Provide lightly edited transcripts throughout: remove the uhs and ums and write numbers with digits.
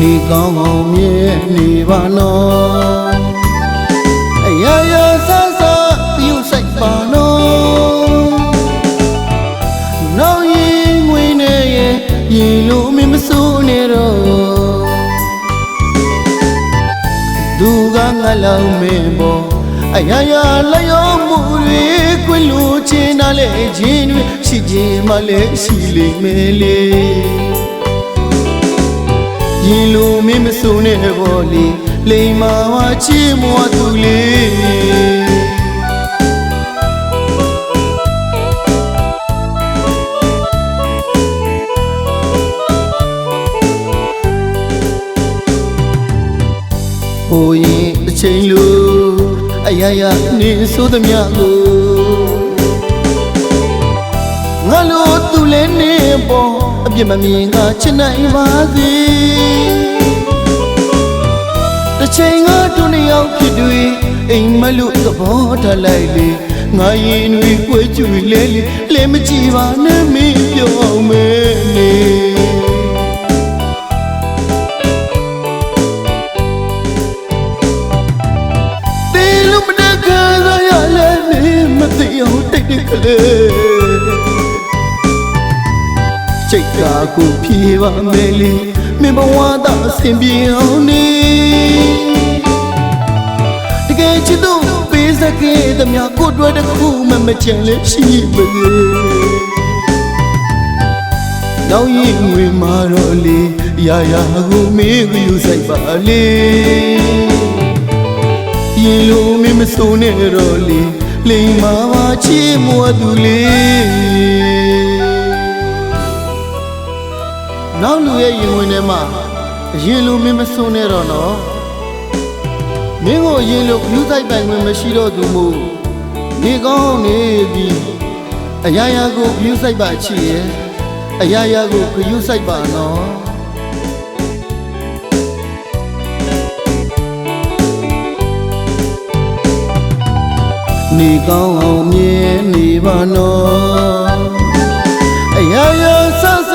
နေကောင်းအောင်မြဲနေပါနော်အရာရာဆဆပြုဆိုင်ပါနော်နောက်ရင်ငွေနဲ့ရင်လို့မမစိုးနေတော့သူကငါလောင်မင်းပေါ်အရာရာလျောမှုတွေခွင့်လို့ချင်းနာလေခြင်းတွေရှိခြင်းမလဲရှိလိမ့်မယ်လေရင်လို့မမစိုးနေပေါ်လေလိမ္မာဝါချီးမွားသူလေးဟိုရင်အချိန်လို့အရာရာနေဆိုသမျှကိုငါလို့သူလည်းနေပေါ်အပြစ်မမြင်ကချစ်နိုင်ပါစေတစ်ချိန်ကသူနှစ်ယောက်ဖြစ်တွေ့အိမ်မလို့သဘောထားလိုက်လေငါရင်တွေကိုကြွေလဲလေမကြည့်ပါနဲ့မင်းပြောင်းမဲနေစိတ်ကားကိုဖြေပါမယ်လေမင်းဘဝသာအဆင်ပြေအောင်နေတကယ်ချစ်သူပေးစကေးသမျှကိုတွေ့တစ်ခုမှမချင်လေရှိပါလေနောက်ရင်ငွေမာတော့လေရာရာကိုမင်းကိုယူဆိုင်ပါလေရင်လို့မင်းမစိုးနဲ့တော့လေလိမ္မာပါချီးမွားသူလေးနောက်လူရဲ့ရင်ဝင်ထဲမှာအရင်လိုမင်းမစွန်းနေတော့နော်မင်းကိုအရင်လိုယူဆိုင်ပိုင်ဝင်မရှိတော့သူမို့နေကောင်းနေပြီအရာရာကိုယူဆိုင်ပါချီရဲ့အရာရာကိုယူဆိုင်ပါနော်နေကောင်းအောင်မြဲနေပါနော်အရာရာဆဆ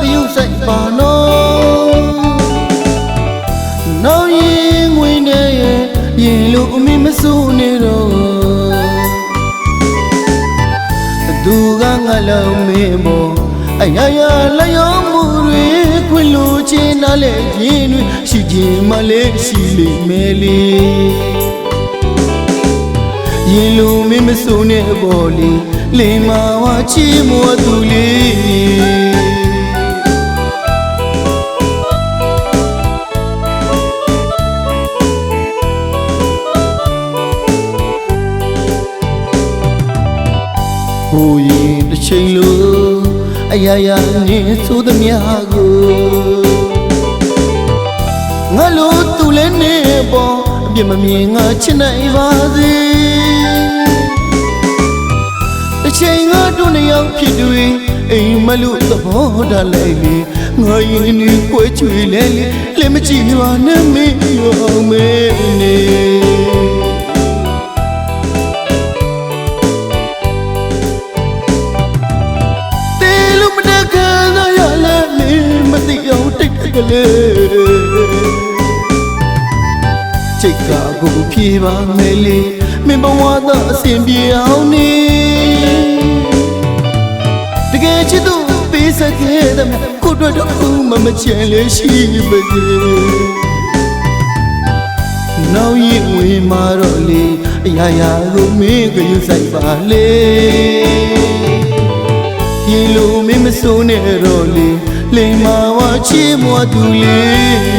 ပြုဆိုင်ပါနော်နောက်ရင်ငွေနဲ့ရင်လို့အမိမစိုးနေတော့သူကငါလောင်မင်းပေါ်အရာရာလျောမှုတွေခွင့်လို့ချင်းနားလေရင်တွေရှိခြင်းမလဲရှိလိမ့်မယ်လေရင်လို့မင်းမစိုးနဲ့ပေါ်လေလိမ္မာဝါချီးမွားသူလေးဟိုရင်တစ်ချိန်လို့အရာရာနေဆိုသမျှကိုငါလို့သူလည်းနေပေါ်အပြစ်မမြင်ငါချစ်နိုင်ပါစေတစ်ချိန်ကသူနှစ်ယောက်ဖြစ်တွေ့အိမ်မလို့သဘောထားလိုက်လေငါရင်ကိုကြွေလဲလေမကြည့်ပါနဲ့မင်းရောမဲနေကလေးစိတ်ကားကိုဖြေပါမယ်လေမင်းဘဝသာအဆင်ပြေအောင်နေတကယ်ချစ်သူပေးစခဲ့တဲ့ကိုတွေ့တော့မှမချင်လေရှိပါသေးနောက်ရင်ဝင်မာတော့လေအရာရာကိုမင်းကယူဆိုင်ပါလေရင်လို့မင်းမစိုးနဲ့တော့လေလိမ္မာဝါချီးမွားသူလေး